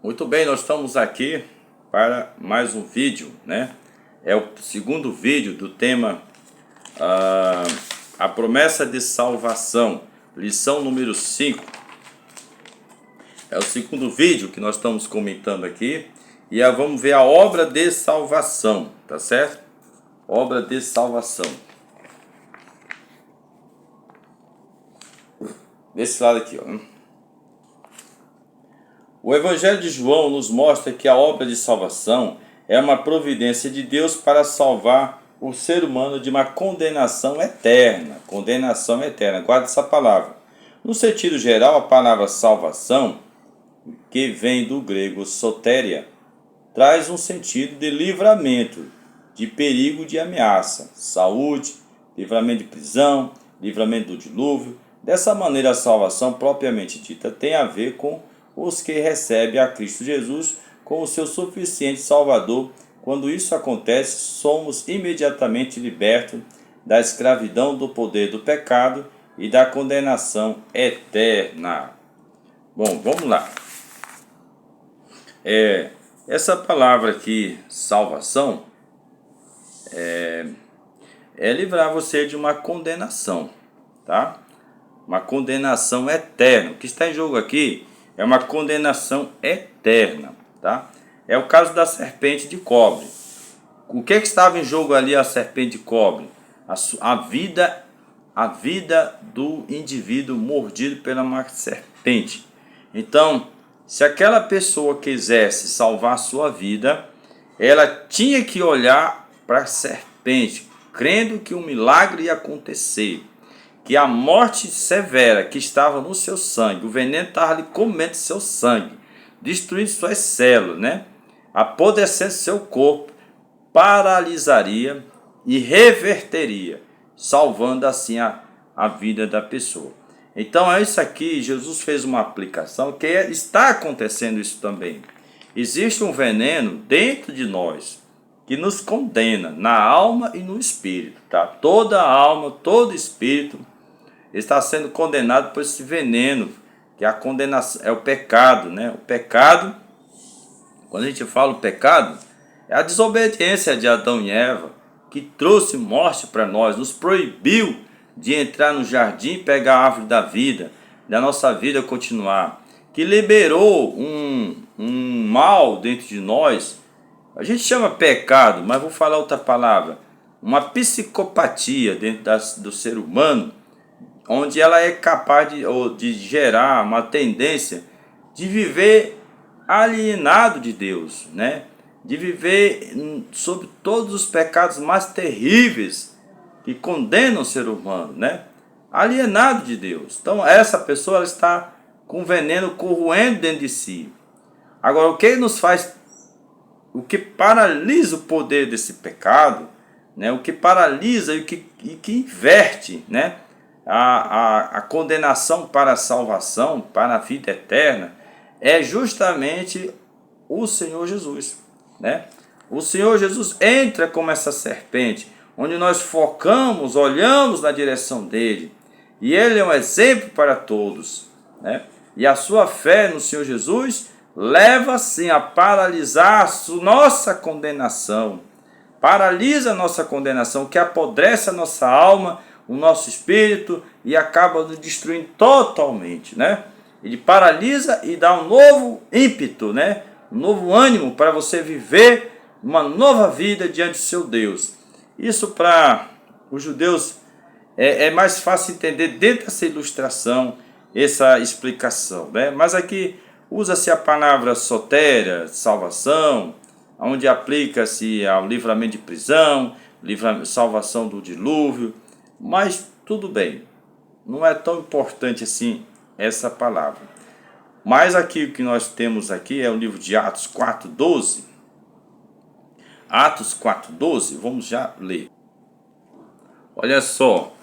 Muito bem, nós estamos aqui para mais um vídeo, né? É o segundo vídeo do tema A Promessa de Salvação, lição número 5. É o segundo vídeo que nós estamos comentando aqui e vamos ver a obra de salvação, tá certo? Obra de salvação. Desse lado aqui, ó. O Evangelho de João nos mostra que a obra de salvação é uma providência de Deus para salvar o ser humano de uma condenação eterna. Condenação eterna, guarda essa palavra. No sentido geral, a palavra salvação, que vem do grego soteria, traz um sentido de livramento, de perigo, de ameaça, saúde, livramento de prisão, livramento do dilúvio. Dessa maneira, a salvação propriamente dita tem a ver com os que recebem a Cristo Jesus como o seu suficiente Salvador. Quando isso acontece, somos imediatamente libertos da escravidão, do poder do pecado e da condenação eterna. Bom, vamos lá. Essa palavra aqui, salvação, é livrar você de uma condenação, tá? Uma condenação eterna. O que está em jogo aqui é uma condenação eterna, tá? É o caso da serpente de cobre. O que estava em jogo ali, a serpente de cobre? A vida do indivíduo mordido pela uma serpente. Então, se aquela pessoa quisesse salvar a sua vida, ela tinha que olhar para a serpente, crendo que um milagre ia acontecer, que a morte severa que estava no seu sangue, o veneno estava ali comendo seu sangue, destruindo suas células, né? Apodrecendo seu corpo, paralisaria e reverteria, salvando assim a vida da pessoa. Então é isso aqui, Jesus fez uma aplicação que está acontecendo isso também. Existe um veneno dentro de nós que nos condena na alma e no espírito, tá? Toda alma, todo espírito está sendo condenado por esse veneno, que é a condenação, é o pecado, né? O pecado, quando a gente fala o pecado, é a desobediência de Adão e Eva, que trouxe morte para nós, nos proibiu de entrar no jardim e pegar a árvore da vida, da nossa vida continuar, que liberou um mal dentro de nós. A gente chama pecado, mas vou falar outra palavra, uma psicopatia dentro do ser humano, onde ela é capaz de gerar uma tendência de viver alienado de Deus, né? De viver sobre todos os pecados mais terríveis que condenam o ser humano, né? Alienado de Deus. Então essa pessoa ela está com veneno corroendo dentro de si. Agora, o que nos faz, o que paralisa o poder desse pecado, né? O que paralisa e que inverte, né? A condenação para a salvação, para a vida eterna, é justamente o Senhor Jesus, né? O Senhor Jesus entra como essa serpente, onde nós focamos, olhamos na direção dele, e ele é um exemplo para todos, né? E a sua fé no Senhor Jesus leva sim a paralisar a nossa condenação, paralisa a nossa condenação, que apodrece a nossa alma, o nosso espírito, e acaba nos destruindo totalmente, né? Ele paralisa e dá um novo ímpeto, né? Um novo ânimo para você viver uma nova vida diante do seu Deus. Isso para os judeus é mais fácil entender dentro dessa ilustração, essa explicação, né? Mas aqui usa-se a palavra sotéria, salvação, onde aplica-se ao livramento de prisão, salvação do dilúvio. Mas tudo bem, não é tão importante assim essa palavra. Mas aqui o que nós temos aqui é o livro de Atos 4:12. Atos 4:12, vamos já ler. Olha só,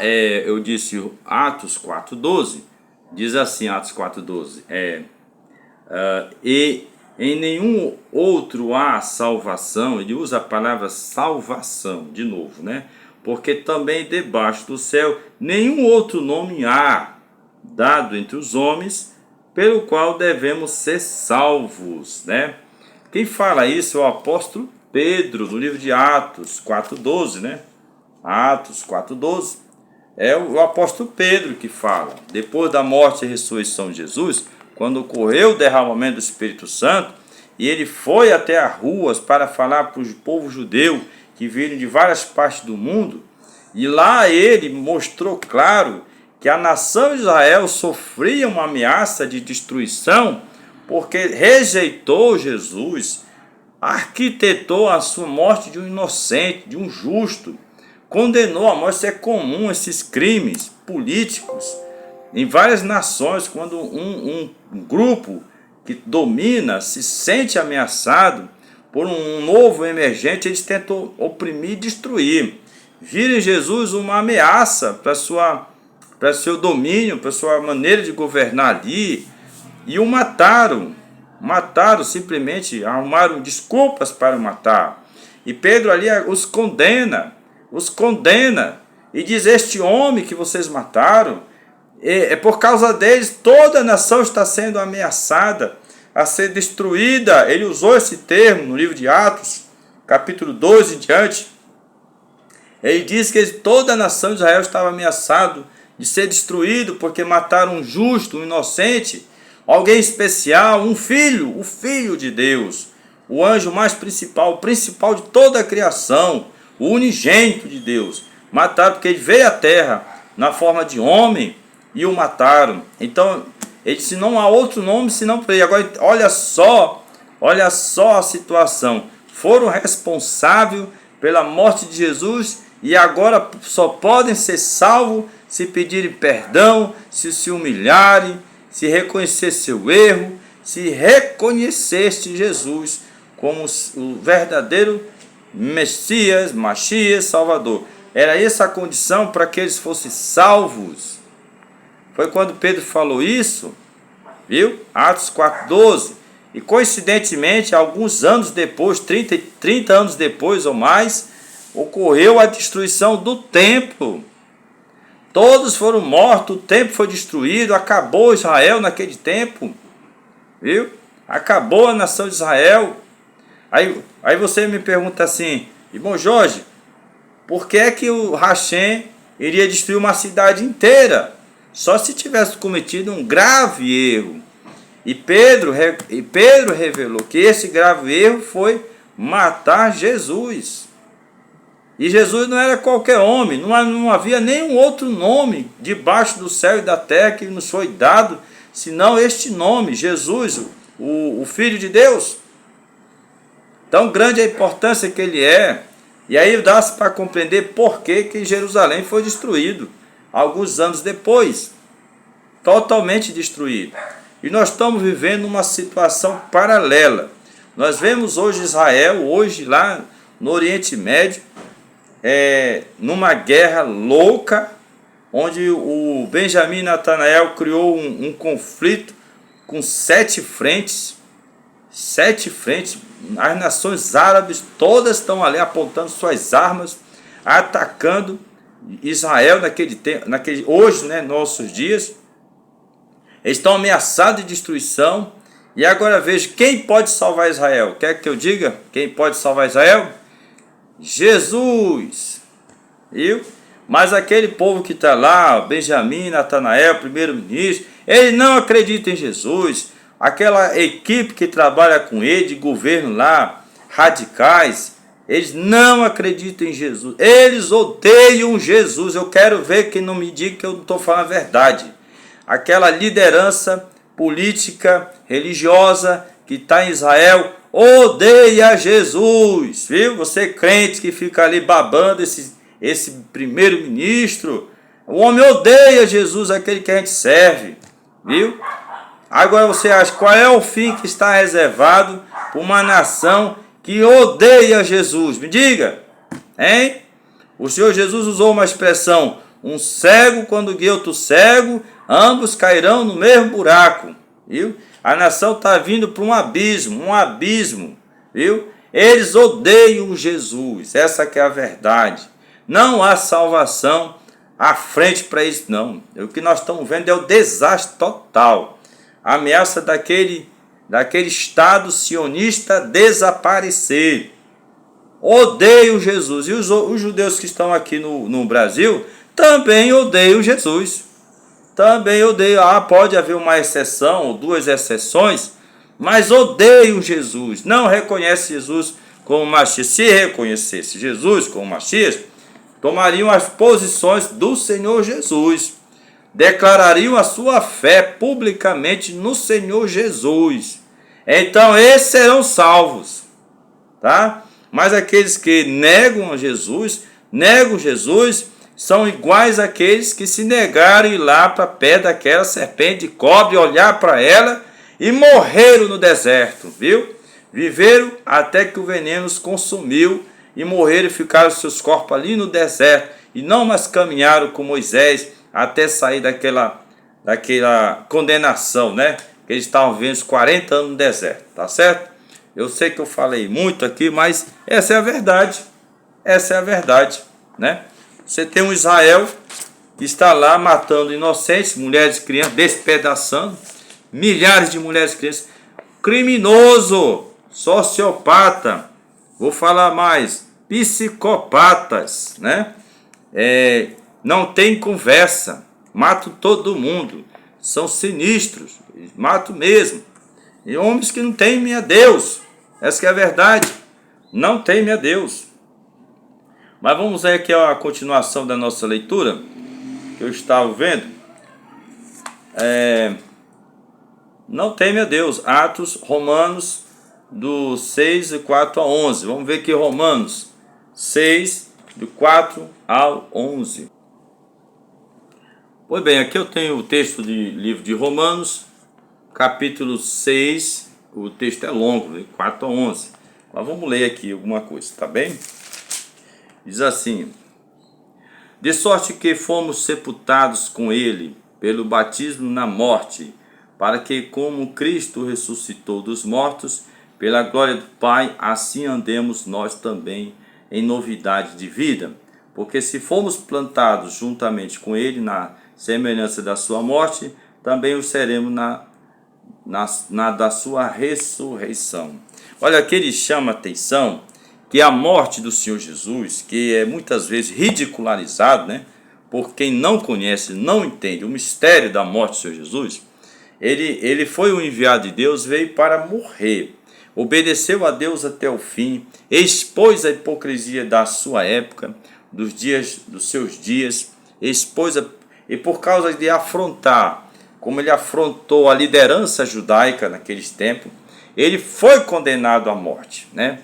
eu disse Atos 4:12, diz assim, Atos 4:12, e em nenhum outro há salvação. Ele usa a palavra salvação de novo, né? Porque também debaixo do céu nenhum outro nome há dado entre os homens pelo qual devemos ser salvos, né? Quem fala isso é o apóstolo Pedro, no livro de Atos 4:12, né? Atos 4:12. É o apóstolo Pedro que fala. Depois da morte e ressurreição de Jesus, quando ocorreu o derramamento do Espírito Santo, e ele foi até as ruas para falar para o povo judeu que viram de várias partes do mundo, e lá ele mostrou claro que a nação de Israel sofria uma ameaça de destruição porque rejeitou Jesus, arquitetou a sua morte de um inocente, de um justo, condenou a morte. Isso é comum, esses crimes políticos em várias nações. Quando um grupo que domina se sente ameaçado por um novo emergente, eles tentam oprimir e destruir. Viram em Jesus uma ameaça para seu domínio, para sua maneira de governar ali, e o mataram. Mataram, simplesmente arrumaram desculpas para o matar. E Pedro ali os condena e diz: este homem que vocês mataram, é por causa deles toda a nação está sendo ameaçada a ser destruída. Ele usou esse termo no livro de Atos, capítulo 2 em diante. Ele diz que toda a nação de Israel estava ameaçada de ser destruído porque mataram um justo, um inocente, alguém especial, um filho, o filho de Deus, o anjo mais principal, o principal de toda a criação, o unigênito de Deus. Mataram porque ele veio à terra na forma de homem e o mataram. Então ele disse: não há outro nome senão para ele. Agora olha só a situação. Foram responsáveis pela morte de Jesus e agora só podem ser salvos se pedirem perdão, se humilharem, se reconhecer seu erro, se reconheceste Jesus como o verdadeiro Messias, Machias, Salvador. Era essa a condição para que eles fossem salvos. Foi quando Pedro falou isso, viu? Atos 4:12. E coincidentemente, alguns anos depois, 30 anos depois ou mais, ocorreu a destruição do templo. Todos foram mortos, o templo foi destruído, acabou Israel naquele tempo, viu? Acabou a nação de Israel. Aí você me pergunta assim: irmão Jorge, por que é que o Rachem iria destruir uma cidade inteira? Só se tivesse cometido um grave erro. E Pedro revelou que esse grave erro foi matar Jesus. E Jesus não era qualquer homem, não havia nenhum outro nome debaixo do céu e da terra que nos foi dado, senão este nome, Jesus, o Filho de Deus. Tão grande a importância que ele é. E aí dá-se para compreender por que Jerusalém foi destruído, alguns anos depois, totalmente destruído. E nós estamos vivendo uma situação paralela. Nós vemos hoje Israel, hoje lá no Oriente Médio, numa guerra louca, onde o Benjamin Netanyahu criou um conflito com 7 frentes. 7 frentes. As nações árabes todas estão ali apontando suas armas, atacando Israel naquele tempo, hoje, né, nossos dias. Eles estão ameaçados de destruição. E agora veja, quem pode salvar Israel? Quer que eu diga quem pode salvar Israel? Jesus, viu? Mas aquele povo que está lá, Benjamin, Netanyahu, primeiro-ministro, ele não acredita em Jesus. Aquela equipe que trabalha com ele, de governo lá, radicais, eles não acreditam em Jesus. Eles odeiam Jesus. Eu quero ver quem não me diga que eu não estou falando a verdade. Aquela liderança política, religiosa que está em Israel odeia Jesus, viu? Você crente que fica ali babando esse primeiro-ministro, o homem odeia Jesus, aquele que a gente serve, viu? Agora você acha qual é o fim que está reservado para uma nação que odeia Jesus? Me diga, hein? O Senhor Jesus usou uma expressão: um cego quando guia outro cego, ambos cairão no mesmo buraco, viu? A nação está vindo para um abismo, viu? Eles odeiam Jesus, essa que é a verdade. Não há salvação à frente para isso, não. O que nós estamos vendo é o desastre total. a ameaça daquele Estado sionista desaparecer. Odeiam Jesus. E os judeus que estão aqui no Brasil também odeiam Jesus. Também odeiam. Pode haver uma exceção ou duas exceções, mas odeiam Jesus. Não reconhecem Jesus como Messias. Se reconhecesse Jesus como Messias, tomariam as posições do Senhor Jesus. Declarariam a sua fé publicamente no Senhor Jesus. Então esses serão salvos, tá? Mas aqueles que negam Jesus, são iguais àqueles que se negaram a ir lá para perto daquela serpente de cobre, olhar para ela e morreram no deserto, viu? Viveram até que o veneno os consumiu e morreram e ficaram seus corpos ali no deserto e não mais caminharam com Moisés até sair daquela condenação, né? Que eles estavam vivendo os 40 anos no deserto, tá certo? Eu sei que eu falei muito aqui, mas essa é a verdade. Essa é a verdade, né? Você tem um Israel que está lá matando inocentes, mulheres e crianças, despedaçando, milhares de mulheres e crianças. Criminoso, sociopata, vou falar mais, psicopatas, né? Não tem conversa, matam todo mundo, são sinistros, matam mesmo. E homens que não temem a Deus, essa que é a verdade, não temem a Deus. Mas vamos ver aqui a continuação da nossa leitura, que eu estava vendo. Não teme a Deus, Atos, Romanos, do 6, de 4 a 11. Vamos ver aqui Romanos 6, de 4 ao 11. Pois bem, aqui eu tenho o texto do livro de Romanos, capítulo 6, o texto é longo, de 4 a 11. Mas vamos ler aqui alguma coisa, tá bem? Diz assim: de sorte que fomos sepultados com ele pelo batismo na morte, para que, como Cristo ressuscitou dos mortos, pela glória do Pai, assim andemos nós também em novidade de vida. Porque se fomos plantados juntamente com ele na semelhança da sua morte, também o seremos na da sua ressurreição. Olha, aqui ele chama a atenção que a morte do Senhor Jesus, que é muitas vezes ridicularizado, né, por quem não conhece, não entende o mistério da morte do Senhor Jesus, ele foi o enviado de Deus, veio para morrer, obedeceu a Deus até o fim, expôs a hipocrisia da sua época, dos seus dias, e por causa de afrontar, como ele afrontou a liderança judaica naqueles tempos, ele foi condenado à morte, né?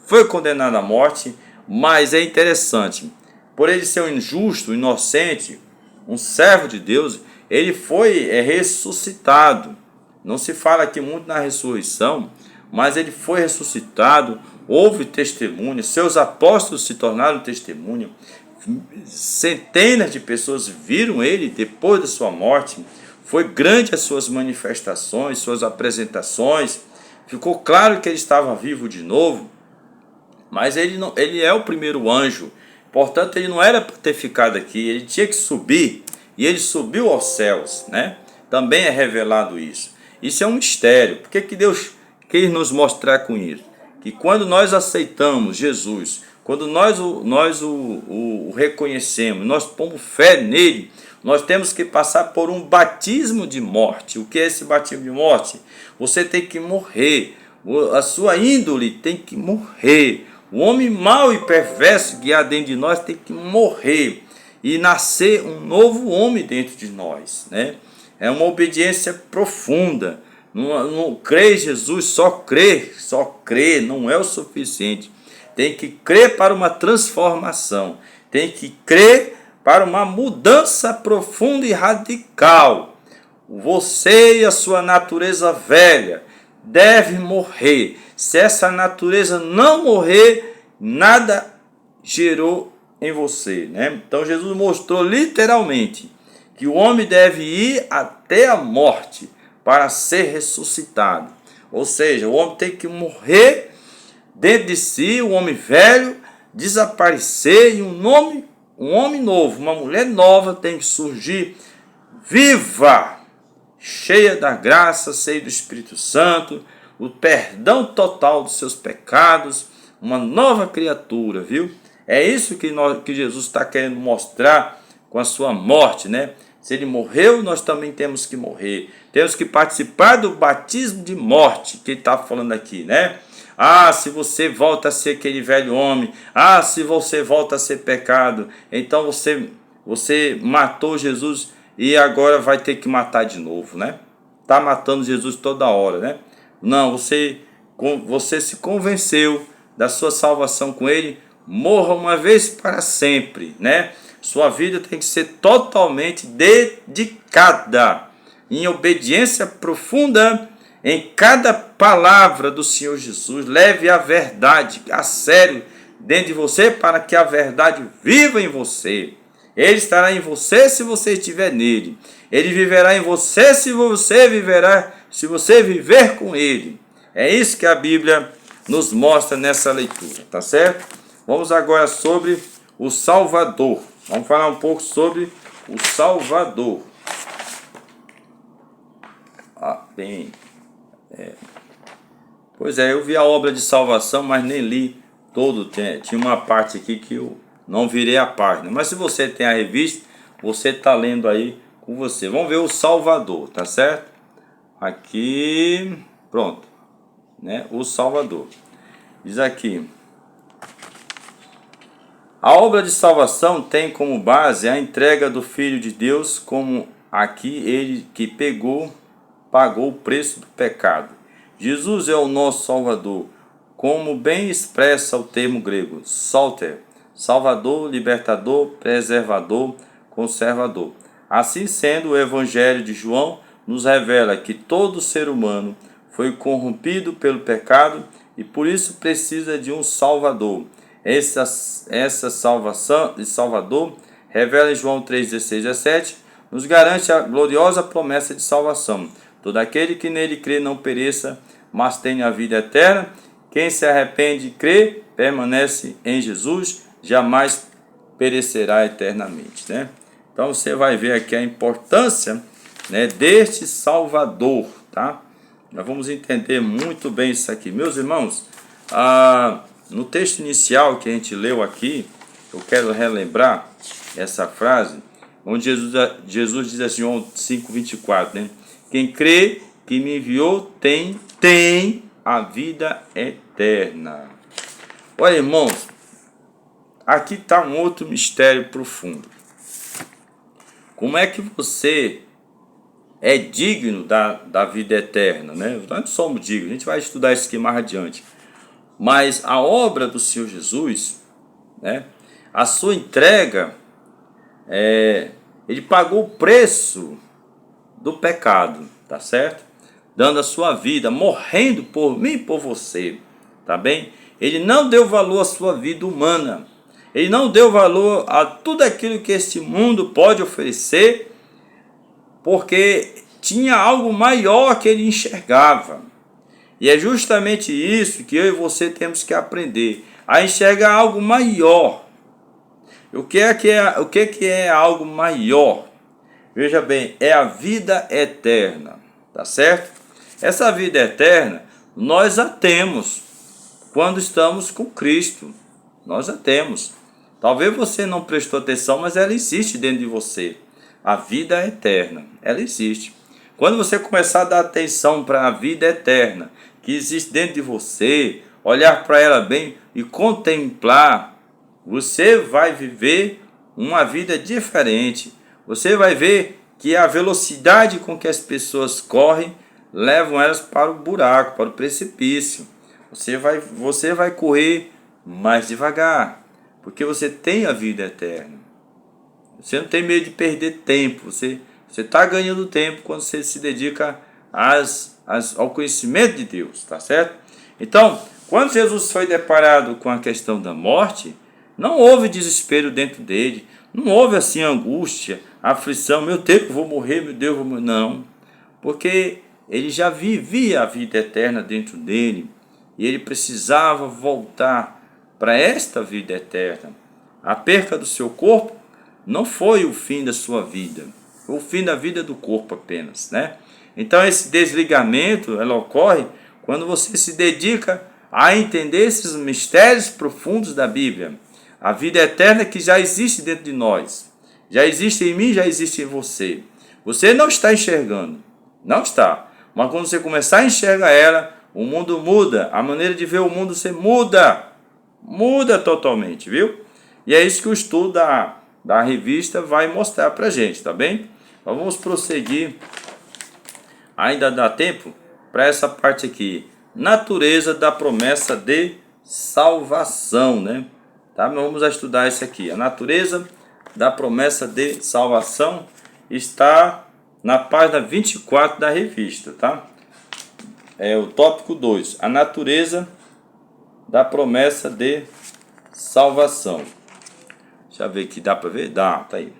Foi condenado à morte, mas é interessante, por ele ser um injusto, inocente, um servo de Deus, ele foi ressuscitado. Não se fala aqui muito na ressurreição, mas ele foi ressuscitado, houve testemunho, seus apóstolos se tornaram testemunha, centenas de pessoas viram ele depois da sua morte, foi grande as suas manifestações, suas apresentações, ficou claro que ele estava vivo de novo. Mas ele é o primeiro anjo, portanto ele não era para ter ficado aqui, ele tinha que subir, e ele subiu aos céus, né? Também é revelado isso. Isso é um mistério. Por que Deus quer nos mostrar com isso? Que quando nós aceitamos Jesus, quando nós o reconhecemos, nós pomos fé nele, nós temos que passar por um batismo de morte. O que é esse batismo de morte? Você tem que morrer, a sua índole tem que morrer. O homem mau e perverso que há dentro de nós tem que morrer e nascer um novo homem dentro de nós, né? É uma obediência profunda. Não crê em Jesus, só crer não é o suficiente. Tem que crer para uma transformação. Tem que crer para uma mudança profunda e radical. Você e a sua natureza velha deve morrer. Se essa natureza não morrer, nada gerou em você, né? Então Jesus mostrou literalmente que o homem deve ir até a morte para ser ressuscitado. Ou seja, o homem tem que morrer dentro de si, o homem velho desaparecer e um homem novo, uma mulher nova tem que surgir viva, cheia da graça, cheia do Espírito Santo, o perdão total dos seus pecados, uma nova criatura, viu? É isso que Jesus está querendo mostrar com a sua morte, né? Se ele morreu, nós também temos que morrer. Temos que participar do batismo de morte, que ele está falando aqui, né? Ah, se você volta a ser aquele velho homem. Ah, se você volta a ser pecado. Então você matou Jesus e agora vai ter que matar de novo, né? Está matando Jesus toda hora, né? Não, você se convenceu da sua salvação com ele. Morra uma vez para sempre, né? Sua vida tem que ser totalmente dedicada, em obediência profunda em cada palavra do Senhor Jesus. Leve a verdade a sério dentro de você, para que a verdade viva em você. Ele estará em você se você estiver nele. Ele viverá em você se você viver com ele. É isso que a Bíblia nos mostra nessa leitura, tá certo? Vamos agora sobre o Salvador. Vamos falar um pouco sobre o Salvador. Pois é, eu vi a obra de salvação, mas nem li todo. Tinha uma parte aqui que eu não virei a página. Mas se você tem a revista, você está lendo aí com você. Vamos ver o Salvador, tá certo? Aqui, pronto, né? O Salvador. Diz aqui: a obra de salvação tem como base a entrega do Filho de Deus, como aqui ele que pagou o preço do pecado. Jesus é o nosso Salvador, como bem expressa o termo grego, Soter, Salvador, Libertador, Preservador, Conservador. Assim sendo, o Evangelho de João nos revela que todo ser humano foi corrompido pelo pecado e por isso precisa de um Salvador. Essa salvação de Salvador, revela em João 3,16 a 17, nos garante a gloriosa promessa de salvação. Todo aquele que nele crê não pereça, mas tenha a vida eterna. Quem se arrepende e crê, permanece em Jesus, jamais perecerá eternamente, né? Então você vai ver aqui a importância, né, deste Salvador, tá? Nós vamos entender muito bem isso aqui. Meus irmãos, no texto inicial que a gente leu aqui, eu quero relembrar essa frase, onde Jesus diz assim, João 5,24, né? Quem crê que me enviou tem a vida eterna. Olha, irmãos, aqui está um outro mistério profundo. Como é que você é digno da vida eterna, né? Nós não somos dignos, a gente vai estudar isso aqui mais adiante. Mas a obra do Senhor Jesus, né? A sua entrega, ele pagou o preço do pecado, tá certo? Dando a sua vida, morrendo por mim e por você, tá bem? Ele não deu valor à sua vida humana. Ele não deu valor a tudo aquilo que este mundo pode oferecer, porque tinha algo maior que ele enxergava. E é justamente isso que eu e você temos que aprender, a enxergar algo maior. O que é algo maior? Veja bem, é a vida eterna, tá certo? Essa vida eterna, nós a temos quando estamos com Cristo. Nós a temos. Talvez você não prestou atenção, mas ela existe dentro de você. A vida eterna, ela existe. Quando você começar a dar atenção para a vida eterna que existe dentro de você, olhar para ela bem e contemplar, você vai viver uma vida diferente. Você vai ver que a velocidade com que as pessoas correm levam elas para o buraco, para o precipício. Você vai correr mais devagar, porque você tem a vida eterna. Você não tem medo de perder tempo. Você está ganhando tempo quando você se dedica ao conhecimento de Deus, tá certo? Então, quando Jesus foi deparado com a questão da morte, não houve desespero dentro dele, não houve assim angústia, aflição, meu Deus, eu vou morrer, meu Deus, eu vou morrer. Não, porque ele já vivia a vida eterna dentro dele e ele precisava voltar para esta vida eterna. A perca do seu corpo não foi o fim da sua vida, foi o fim da vida do corpo apenas, né? Então esse desligamento ela ocorre quando você se dedica a entender esses mistérios profundos da Bíblia. A vida eterna que já existe dentro de nós. Já existe em mim, já existe em você. Você não está enxergando. Não está. Mas quando você começar a enxergar ela, o mundo muda. A maneira de ver o mundo você muda. Muda totalmente, viu? E é isso que o estudo da revista vai mostrar pra gente, tá bem? Então vamos prosseguir. Ainda dá tempo para essa parte aqui. Natureza da promessa de salvação, né? Tá? Vamos estudar isso aqui. A natureza da promessa de salvação está na página 24 da revista, tá? É o tópico 2. A natureza da promessa de salvação. Deixa eu ver aqui, dá para ver? Dá, tá aí.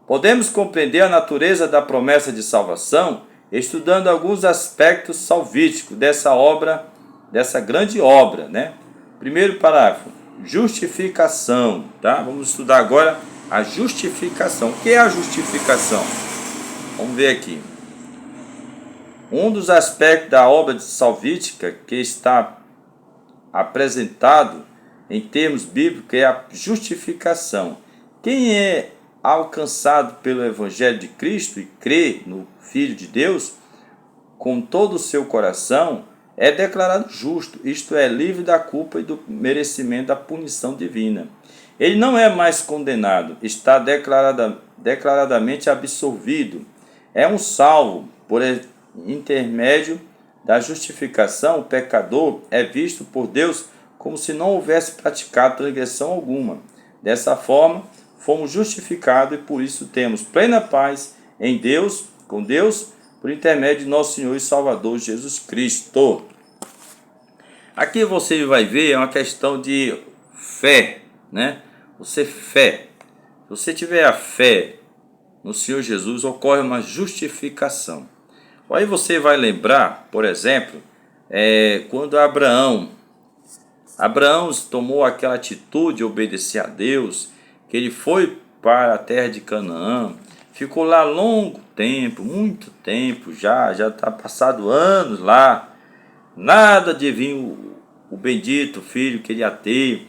Podemos compreender a natureza da promessa de salvação estudando alguns aspectos salvíficos dessa obra, dessa grande obra, né? Primeiro parágrafo, justificação, tá? Vamos estudar agora a justificação. O que é a justificação? Vamos ver aqui. Um dos aspectos da obra salvífica que está apresentado em termos bíblicos é a justificação. Quem é alcançado pelo Evangelho de Cristo e crê no Filho de Deus com todo o seu coração é declarado justo, isto é, livre da culpa e do merecimento da punição divina. Ele não é mais condenado, está declaradamente absolvido. É um salvo. Por intermédio da justificação, o pecador é visto por Deus como se não houvesse praticado transgressão alguma. Dessa forma, fomos justificados e por isso temos plena paz em Deus, com Deus, por intermédio de nosso Senhor e Salvador Jesus Cristo. Aqui você vai ver é uma questão de fé, né? Se você tiver a fé no Senhor Jesus, ocorre uma justificação. Aí você vai lembrar, por exemplo, quando Abraão tomou aquela atitude de obedecer a Deus, que ele foi para a terra de Canaã, ficou lá longo tempo, muito tempo, já está passado anos lá, nada de vir o bendito filho que ele ia ter,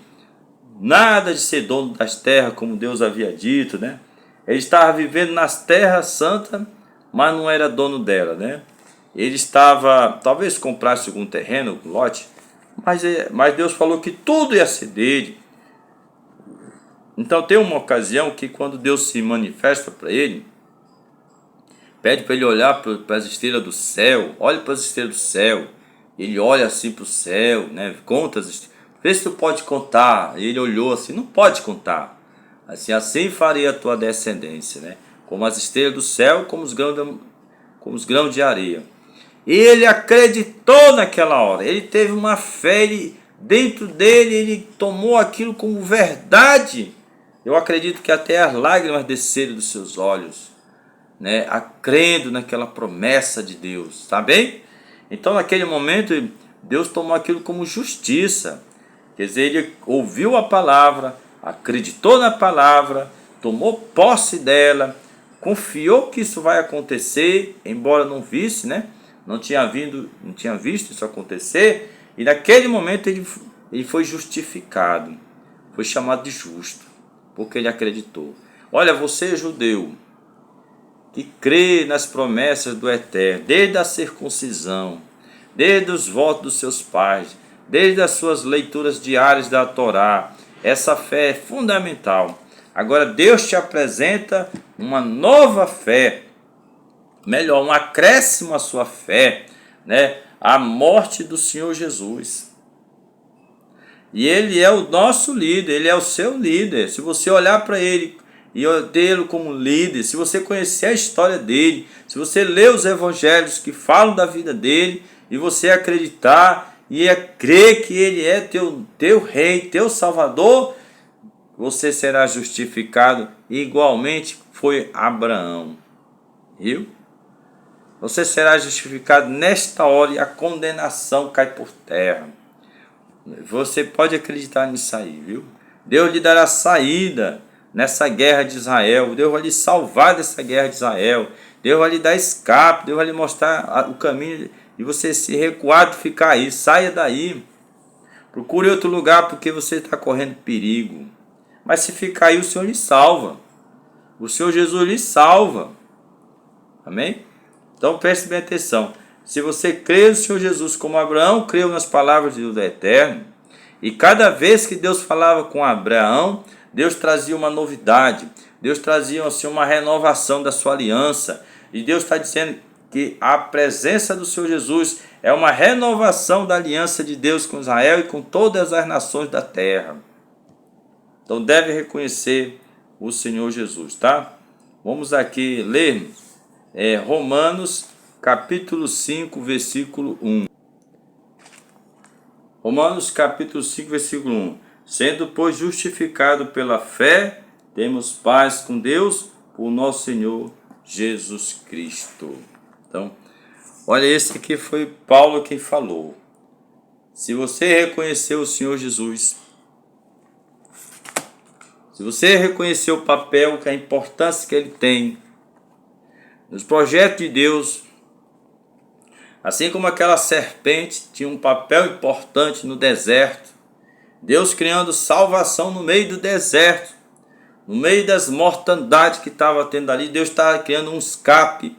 nada de ser dono das terras como Deus havia dito, né? Ele estava vivendo nas terras santas, mas não era dono dela, né? Ele estava, talvez comprasse algum terreno, lote, mas Deus falou que tudo ia ser dele. Então tem uma ocasião que quando Deus se manifesta para ele, pede para ele olhar para as estrelas do céu, olha para as estrelas do céu, ele olha assim para o céu, né? Conta as estrelas, vê se tu pode contar. Ele olhou assim, não pode contar. Assim faria a tua descendência, né? Como as estrelas do céu, como os grãos de areia. E ele acreditou naquela hora, ele teve uma fé, dentro dele ele tomou aquilo como verdade. Eu acredito que até as lágrimas desceram dos seus olhos, né? Crendo naquela promessa de Deus, tá bem? Então naquele momento Deus tomou aquilo como justiça. Quer dizer, ele ouviu a palavra, acreditou na palavra, tomou posse dela, confiou que isso vai acontecer, embora não visse, né? Não tinha visto isso acontecer, e naquele momento ele foi justificado, foi chamado de justo, porque ele acreditou. Olha, você judeu, que crê nas promessas do Eterno, desde a circuncisão, desde os votos dos seus pais, desde as suas leituras diárias da Torá, essa fé é fundamental. Agora Deus te apresenta uma nova fé, melhor, um acréscimo à sua fé, né? A morte do Senhor Jesus. E ele é o nosso líder, ele é o seu líder. Se você olhar para ele e tê-lo como líder, se você conhecer a história dele, se você ler os evangelhos que falam da vida dele, e você acreditar e crer que ele é teu rei, teu salvador, você será justificado igualmente foi Abraão. Viu? Você será justificado nesta hora e a condenação cai por terra. Você pode acreditar nisso aí, viu? Deus lhe dará saída, nessa guerra de Israel. Deus vai lhe salvar dessa guerra de Israel. Deus vai lhe dar escape. Deus vai lhe mostrar o caminho de você se recuar, de ficar aí. Saia daí. Procure outro lugar porque você está correndo perigo. Mas se ficar aí, o Senhor lhe salva. O Senhor Jesus lhe salva. Amém? Então preste bem atenção. Se você crê no Senhor Jesus como Abraão creu nas palavras de Deus Eterno, e cada vez que Deus falava com Abraão, Deus trazia uma novidade, Deus trazia assim, uma renovação da sua aliança, e Deus está dizendo que a presença do Senhor Jesus é uma renovação da aliança de Deus com Israel e com todas as nações da terra. Então deve reconhecer o Senhor Jesus, tá? Vamos aqui ler Romanos capítulo 5, versículo 1. Romanos capítulo 5, versículo 1. Sendo, pois, justificado pela fé, temos paz com Deus por nosso Senhor Jesus Cristo. Então, olha, esse aqui foi Paulo quem falou. Se você reconhecer o Senhor Jesus, se você reconhecer o papel, a importância que ele tem nos projetos de Deus, assim como aquela serpente tinha um papel importante no deserto, Deus criando salvação no meio do deserto, no meio das mortandades que estava tendo ali, Deus estava criando um escape,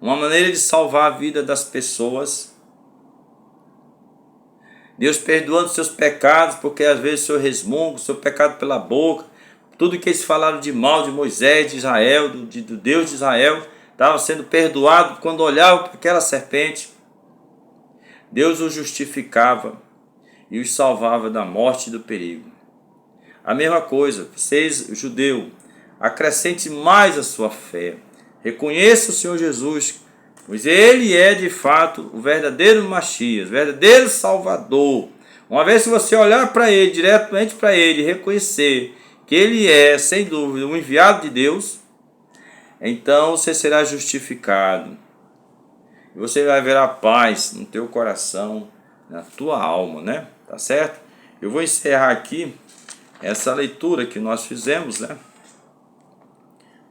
uma maneira de salvar a vida das pessoas. Deus perdoando seus pecados, porque às vezes o Senhor resmunga o seu pecado pela boca, tudo que eles falaram de mal de Moisés, de Israel, do Deus de Israel, estava sendo perdoado quando olhavam para aquela serpente. Deus os justificava e os salvava da morte e do perigo. A mesma coisa, vocês, judeu, acrescente mais a sua fé. Reconheça o Senhor Jesus, pois Ele é de fato o verdadeiro Messias, o verdadeiro Salvador. Uma vez que você olhar para Ele, diretamente para Ele, e reconhecer que Ele é, sem dúvida, um enviado de Deus, então você será justificado. E você vai ver a paz no teu coração, na tua alma, né? Tá certo? Eu vou encerrar aqui essa leitura que nós fizemos, né?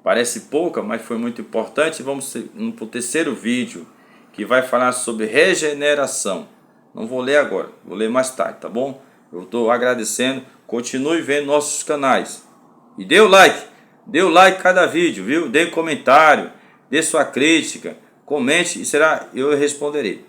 Parece pouca, mas foi muito importante. Vamos para o terceiro vídeo, que vai falar sobre regeneração. Não vou ler agora, vou ler mais tarde, tá bom? Eu estou agradecendo. Continue vendo nossos canais. E dê o like cada vídeo, viu? Dê comentário, dê sua crítica, comente e eu responderei.